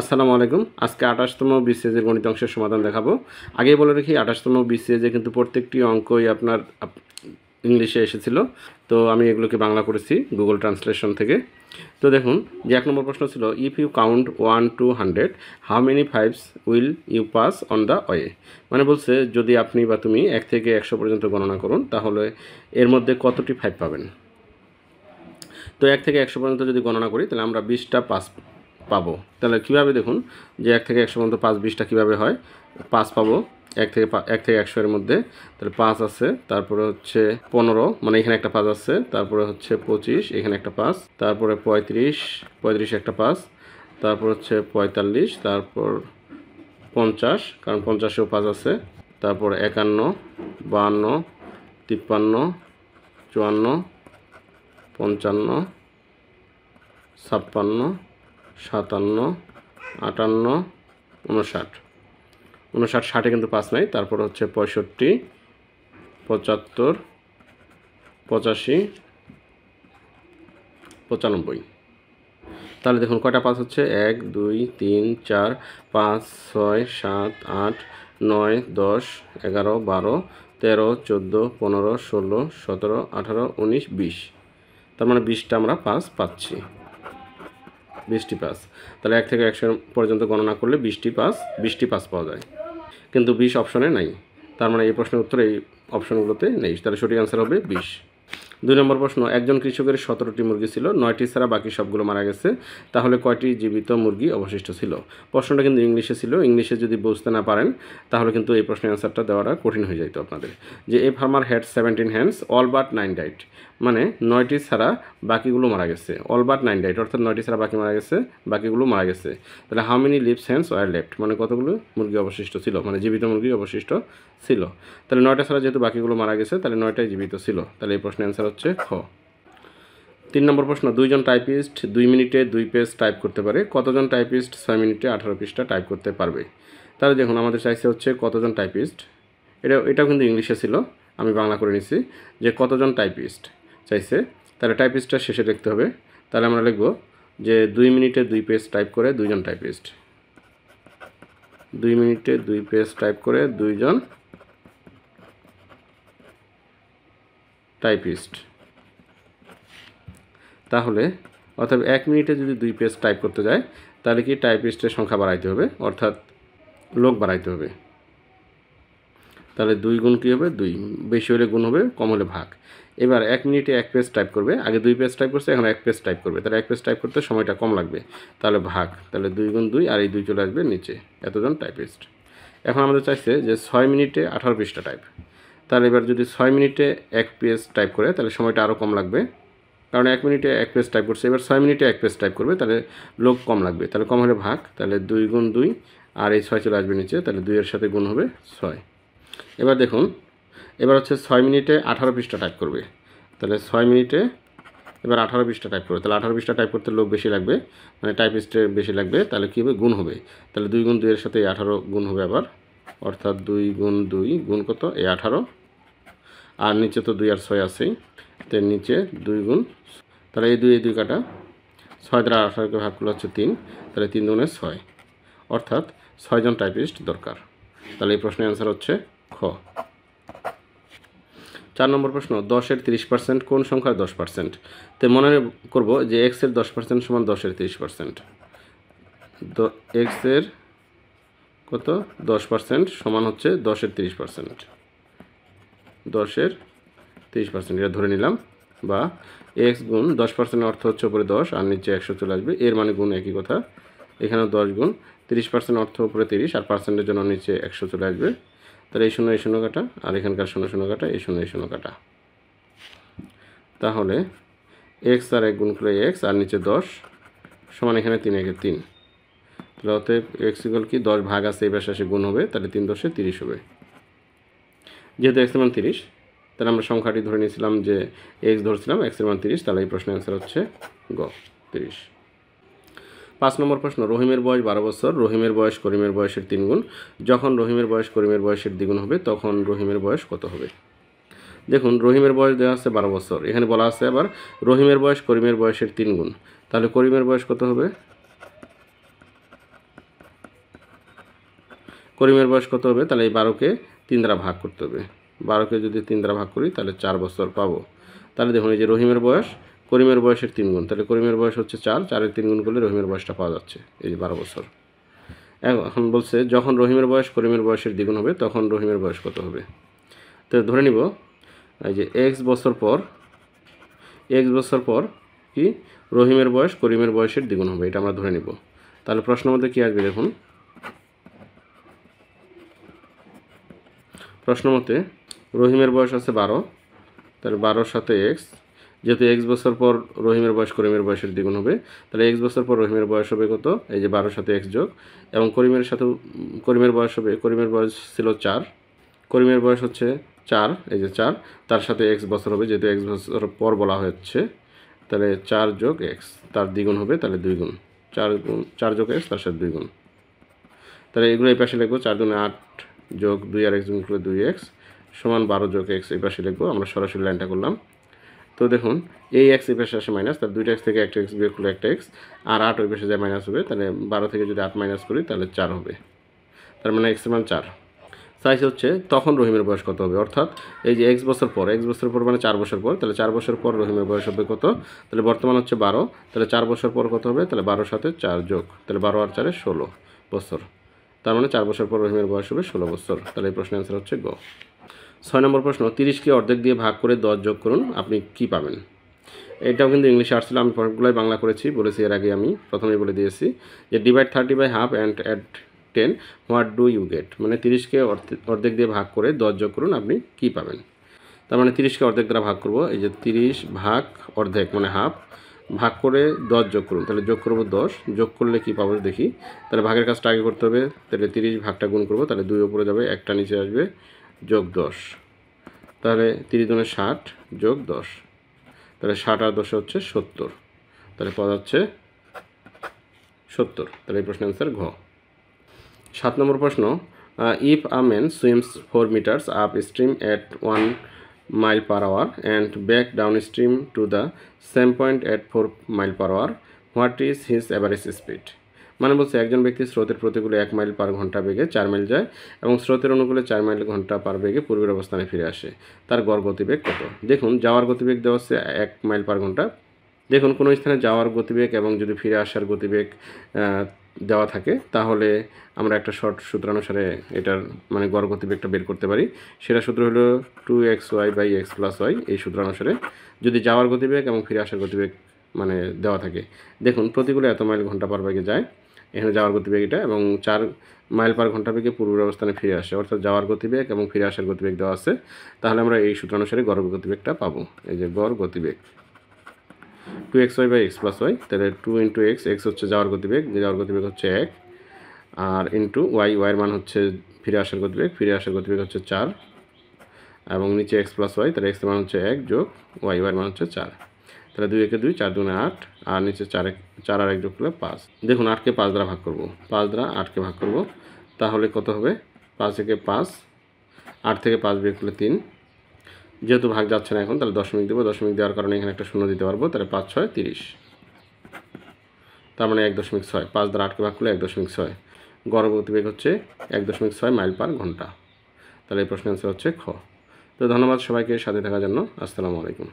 আসসালামু আলাইকুম। আজকে 28তম বিসিএস এর গণিত অংশের সমাধান দেখাবো। আগেই বলে রাখি 28তম বিসিএস এ কিন্তু প্রত্যেকটি অঙ্কই আপনার ইংলিশে এসেছিল। তো আমি এগুলোকে বাংলা করেছি গুগল ট্রান্সলেশন থেকে। তো দেখুন যে 1 নম্বর প্রশ্ন ছিল if you count 1 to 100 how many fives will you pass on the way. মানে বলছে যদি আপনি বা তুমি 1 থেকে 100 পর্যন্ত গণনা করুন তাহলে এর মধ্যে কতটি 5 পাবেন। তো 1 থেকে 100 পর্যন্ত যদি গণনা করি তাহলে আমরা 20টা পাস পাবো। তাহলে কীভাবে দেখুন যে 1 থেকে 100 পর্যন্ত 20টা কীভাবে হয়। 5 পাবো 1 থেকে 100 এর মধ্যে। তাহলে 5 আছে, তারপরে হচ্ছে 15, মানে এখানে একটা 5 আছে, তারপরে হচ্ছে 25, এখানে একটা 5, তারপরে 35 একটা 5, তারপর হচ্ছে 45, তারপর 50, কারণ 50এও 5 আছে, তারপর 51, 52, 53, 54, 55, 56, 57, 58, 59, 60-এ কিন্তু 5 নাই, তারপর হচ্ছে 65, 75, 85, 95। তাহলে দেখুন কয়টা 5 হচ্ছে 1 2 3 4 5 6 7 8 9 10 11 12 13 14 15 16 17 18 19 20। তার মানে 20টা আমরা 5 পাচ্ছি, 20টি 5। তাহলে 1 থেকে 100 পর্যন্ত গণনা করলে 20টি 5 পাওয়া যায়, কিন্তু 20 অপশনে নাই। তার মানে এই প্রশ্নের উত্তর এই অপশনগুলোতে নেই। তাহলে সঠিক অ্যান্সার হবে 20। 2 নম্বর প্রশ্ন একজন কৃষকের 17টি মুরগি ছিল, 9টি ছাড়া বাকি সবগুলো মারা গেছে, তাহলে কয়টি জীবিত মুরগি অবশিষ্ট ছিল। প্রশ্নটা কিন্তু ইংলিশে ছিল। ইংলিশে যদি বুঝতে না পারেন তাহলে কিন্তু এই প্রশ্নের অ্যান্সারটা দেওয়াটা কঠিন হয়ে যেত আপনাদের। যে a farmer had 17 hands all but 9 died, মানে 9টি ছাড়া বাকিগুলো মারা গেছে। অল বাট 9 ডাইড অর্থাৎ 9টি ছাড়া বাকি মারা গেছে, বাকিগুলো মারা গেছে। তাহলে how many lives hands were left, মানে কতগুলো মুরগি অবশিষ্ট ছিল, মানে জীবিত মুরগি অবশিষ্ট ছিল। তাহলে 9টা ছাড়া যেহেতু বাকিগুলো মারা গেছে তাহলে 9টাই জীবিত ছিল। তাহলে এই প্রশ্নের অ্যান্সার হচ্ছে খ। 3 নম্বর প্রশ্ন দুইজন টাইপিস্ট 2 মিনিটে 2 পেজ টাইপ করতে পারে, কতজন টাইপিস্ট 6 মিনিটে 18 পৃষ্ঠা টাইপ করতে পারবে। তাহলে দেখুন আমাদের চাইছে হচ্ছে কতজন টাইপিস্ট, এটাও কিন্তু ইংলিশে ছিল, আমি বাংলা করে নিছি যে কতজন টাইপিস্ট চাইছে। তাহলে টাইপিস্টটা শেষে লিখতে হবে। তাহলে আমরা লিখব যে 2 মিনিটে 2 পেজ টাইপ করে 2জন টাইপিস্ট, 2 মিনিটে 2 পেজ টাইপ করে 2জন টাইপিস্ট। তাহলে অর্থাৎ 1 মিনিটে যদি 2 পেজ টাইপ করতে যায় তাহলে কি টাইপিস্টের সংখ্যা বাড়াইতে হবে, অর্থাৎ লোক বাড়াইতে হবে। তাহলে 2 গুণ কী হবে 2, বেশি হলে গুণ হবে, কম হলে ভাগ। এবার 1 মিনিটে 1 পেজ টাইপ করবে, আগে 2 পেজ টাইপ করছে, এখন 1 পেজ টাইপ করবে, তাহলে 1 পেজ টাইপ করতে সময়টা কম লাগবে, তাহলে ভাগ। তাহলে 2 গুণ 2 আর এই 2 চলে আসবে নিচে, এতজন টাইপিস্ট। এখন আমাদের চাইছে যে 6 মিনিটে 18 পৃষ্ঠা টাইপ। তাহলে এবার যদি 6 মিনিটে 1 পেজ টাইপ করে তাহলে সময়টা আরও কম লাগবে, কারণ 1 মিনিটে 1 পেজ টাইপ করছে। এবার 6 মিনিটে 1 পেজ টাইপ করবে, তাহলে লোক কম লাগবে, তাহলে কম হলে ভাগ। তাহলে 2 গুণ 2 আর এই 6 চলে আসবে নিচে, তাহলে 2 এর সাথে গুণ হবে 6। এবার দেখুন এবার হচ্ছে 6 মিনিটে 18 পৃষ্ঠা টাইপ করবে, তাহলে 6 মিনিটে এবার 18 পৃষ্ঠা টাইপ করবে, তাহলে 18 পৃষ্ঠা টাইপ করতে লোক বেশি লাগবে, মানে টাইপিস্টের বেশি লাগবে। তাহলে কী হবে গুণ হবে, তাহলে 2 গুণ 2 এর সাথে 18 গুণ হবে আবার, অর্থাৎ 2 গুণ 2 গুণ কত এই 18, আর নিচে তো 2 আর 6 আছেই, তো নিচে 2 গুণ, তাহলে এই 2 কাটা, 6 দ্বারা 18কে ভাগ করলে হচ্ছে 3, তাহলে 3 দুগুণে 6, অর্থাৎ 6 জন টাইপিস্ট দরকার। তাহলে এই প্রশ্নের অ্যান্সার হচ্ছে খ। 4 নম্বর প্রশ্ন 10-এর 30% কোন সংখ্যার 10%। তো মনে করব যে x-এর 10% সমান 10-এর 30%, x-এর কত 10% সমান হচ্ছে 10-এর 30%, 10-এর 30% এটা ধরে নিলাম। বা x গুণ 10% অর্থ হচ্ছে উপরে 10 আর নিচে 100 চলে আসবে, এর মানে গুণ একই কথা। এখানেও 10 গুণ 30% অর্থ উপরে 30 আর পার্সেন্টের জন্য নিচে 100 চলে আসবে। তাহলে এই 0 এই 0 কাটা, আর এখানকার 0 0 কাটা, এই 0 এই 0 কাটা। তাহলে x আর 1 গুণ করে x আর নিচে 10 সমান এখানে 3 1 3। তাহলে অতএব x ইকুয়াল কি 10 ভাগ আছে এই পাশে গুণ হবে, তাহলে 3 10 30 হবে। যেহেতু x এর মান 30 তাহলে আমরা সংখ্যাটি ধরে নিয়েছিলাম যে x ধরছিলাম, x এর মান 30, তাহলে এই প্রশ্নের অ্যান্সার হচ্ছে গ 30। 5 নম্বর প্রশ্ন রহিমের বয়স 12 বছর, রহিমের বয়স করিমের বয়সের 3 গুণ, যখন রহিমের বয়স করিমের বয়সের দ্বিগুণ হবে তখন রহিমের বয়স কত হবে। দেখুন রহিমের বয়স দেওয়া আছে 12 বছর, এখানে বলা আছে আবার রহিমের বয়স করিমের বয়সের 3 গুণ, তাহলে করিমের বয়স কত হবে, করিমের বয়স কত হবে? তাহলে এই 12কে 3 দ্বারা ভাগ করতে হবে। 12কে যদি 3 দ্বারা ভাগ করি তাহলে 4 বছর পাবো। তাহলে দেখুন এই যে রহিমের বয়স করিমের বয়সের 3 গুণ, তাহলে করিমের বয়স হচ্ছে 4, 4-এর 3 গুণ করলে রহিমের বয়সটা পাওয়া যাচ্ছে, এই যে 12 বছর। এখন বলছে যখন রহিমের বয়স করিমের বয়সের দ্বিগুণ হবে তখন রহিমের বয়স কত হবে? তো ধরে নিব এই যে x বছর পর কি রহিমের বয়স করিমের বয়সের দ্বিগুণ হবে, এটা আমরা ধরে নিব। তাহলে প্রশ্নের মধ্যে কী আসবে দেখুন, প্রশ্ন মতে রহিমের বয়স আছে 12, তাহলে 12-র সাথে x, যেহেতু x বছর পর রহিমের বয়স করিমের বয়সের দ্বিগুণ হবে, তাহলে x বছর পর রহিমের বয়স হবে কত? এই যে 12-র সাথে x যোগ, এবং করিমের বয়স হবে, করিমের বয়স ছিল 4, করিমের বয়স হচ্ছে 4, এই যে 4, তার সাথে x বছর হবে, যেহেতু x বছর পর বলা হচ্ছে, তাহলে 4 যোগ x, তার দ্বিগুণ হবে, তাহলে 2 গুণ, 4 যোগ x তার সাথে 2 গুণ। তাহলে এগুলো এই পাশে লিখবো, 4 দুগুণে 8 যোগ 2 আর x গুণ করলে 2x সমান 12 যোগ x এই পাশে লিখবো, আমরা সরাসরি লাইনটা করলাম। তো দেখুন এই x এই পাশে আসে মাইনাস, তাহলে 2টা x থেকে একটা x বিয়োগ করলে একটা x, আর 8 ওই পাশে যায় মাইনাস হবে, তাহলে 12 থেকে যদি 8 মাইনাস করি তাহলে 4 হবে, তার মানে x এর মান 4। চাইছে হচ্ছে তখন রহিমের বয়স কত হবে, অর্থাৎ এই যে x বছর পর মানে 4 বছর পর, তাহলে 4 বছর পর রহিমের বয়স হবে কত? তাহলে বর্তমান হচ্ছে 12, তাহলে 4 বছর পর কত হবে? তাহলে 12-র সাথে 4 যোগ, তাহলে 12 আর 4-এ 16 বছর, তার মানে 4 বছর পর রহিমের বয়স হবে 16 বছর। তাহলে এই প্রশ্নের অ্যান্সার হচ্ছে গ। 6 নম্বর প্রশ্ন, 30কে অর্ধেক দিয়ে ভাগ করে 10 যোগ করুন, আপনি কি পাবেন? এটাও কিন্তু ইংলিশে আসছিল, আমি পয়েন্টগুলোই বাংলা করেছি, বলেছি এর আগে, আমি প্রথমেই বলে দিয়েছি যে divide 30 by half and add 10, what do you get? মানে 30কে অর্ধেক দিয়ে ভাগ করে 10 যোগ করুন, আপনি কি পাবেন? তার মানে 30কে অর্ধেক দ্বারা ভাগ করব, এই যে 30 ভাগ অর্ধেক মানে হাফ, ভাগ করে 10 যোগ করুন, তাহলে যোগ করব 10, যোগ করলে কি পাবো দেখি। তাহলে ভাগের কাজটা আগে করতে হবে, তাহলে 30 ভাগটা গুণ করব, তাহলে 2 উপরে যাবে, একটা নিচে আসবে, যোগ 10, তাহলে 30 দুনে 60 যোগ 10, তাহলে 60 আর 10 হচ্ছে 70, তাহলে পাওয়া যাচ্ছে 70। তাহলে এই প্রশ্নের অ্যান্সার ঘ। 7 নম্বর প্রশ্ন, if a man swims 4 metres upstream at 1 mile per hour and back downstream to the same point at 4 mile per hour, what is his average speed? মানে বলছে একজন ব্যক্তি স্রোতের প্রতিকূলে 1 মাইল পার ঘন্টা বেগে 4 মাইল যায় এবং স্রোতের অনুকূলে 4 মাইল ঘন্টা পার বেগে পূর্বের অবস্থানে ফিরে আসে, তার গড় গতিবেগ কত? দেখুন যাওয়ার গতিবেগ দেওয়া হচ্ছে 1 মাইল পার ঘন্টা। দেখুন কোনো স্থানে যাওয়ার গতিবেগ এবং যদি ফিরে আসার গতিবেগ দেওয়া থাকে তাহলে আমরা একটা শর্ট সূত্রানুসারে এটার মানে গড় গতিবেগটা বের করতে পারি। সেটা সূত্র হলো 2xy by x plus y। এই সূত্রানুসারে যদি যাওয়ার গতিবেগ এবং ফিরে আসার গতিবেগ মানে দেওয়া থাকে, দেখুন প্রতিকূলে এত মাইল ঘন্টা পার বেগে যায়, এখানে যাওয়ার গতিবেগ এটা, এবং 4 মাইল পার ঘন্টা বেগে পূর্বের অবস্থানে ফিরে আসে, অর্থাৎ যাওয়ার গতিবেগ এবং ফিরে আসার গতিবেগ দেওয়া আছে, তাহলে আমরা এই সূত্রানুসারে গড় গতিবেগটা পাবো। এই যে গড় গতিবেগ 2xy by x plus y, তাহলে 2 ইন্টু x, x হচ্ছে যাওয়ার গতিবেগ, যাওয়ার গতিবেগ হচ্ছে 1, আর ইন্টু y, y এর মান হচ্ছে ফিরে আসার গতিবেগ, ফিরে আসার গতিবেগ হচ্ছে 4, এবং নিচে x প্লাস y, তাহলে x এর মান হচ্ছে 1 যোগ y, y এর মান হচ্ছে 4, তাহলে 2 একে 2, 4 দুগুণে 8, আর নিচে 4 আর 1 যোগ করলে 5। দেখুন 8কে 5 দ্বারা ভাগ করব, 5 দ্বারা 8কে ভাগ করব, তাহলে কত হবে? 5 একে 5, 8 থেকে 5 বিয়োগ করলে 3, যেহেতু ভাগ যাচ্ছে না এখন তাহলে দশমিক দেবো, দশমিক দেওয়ার কারণে এখানে একটা শূন্য দিতে পারবো, তাহলে 5 6 30, তার মানে 1.6, 5 দ্বারা 8কে ভাগ করলে 1.6, গড় গতিবেগ হচ্ছে 1.6 মাইল পার ঘন্টা। তাহলে এই প্রশ্নের অ্যান্সার হচ্ছে খ। তো ধন্যবাদ সবাইকে সাথে থাকার জন্য। আসসালামু আলাইকুম।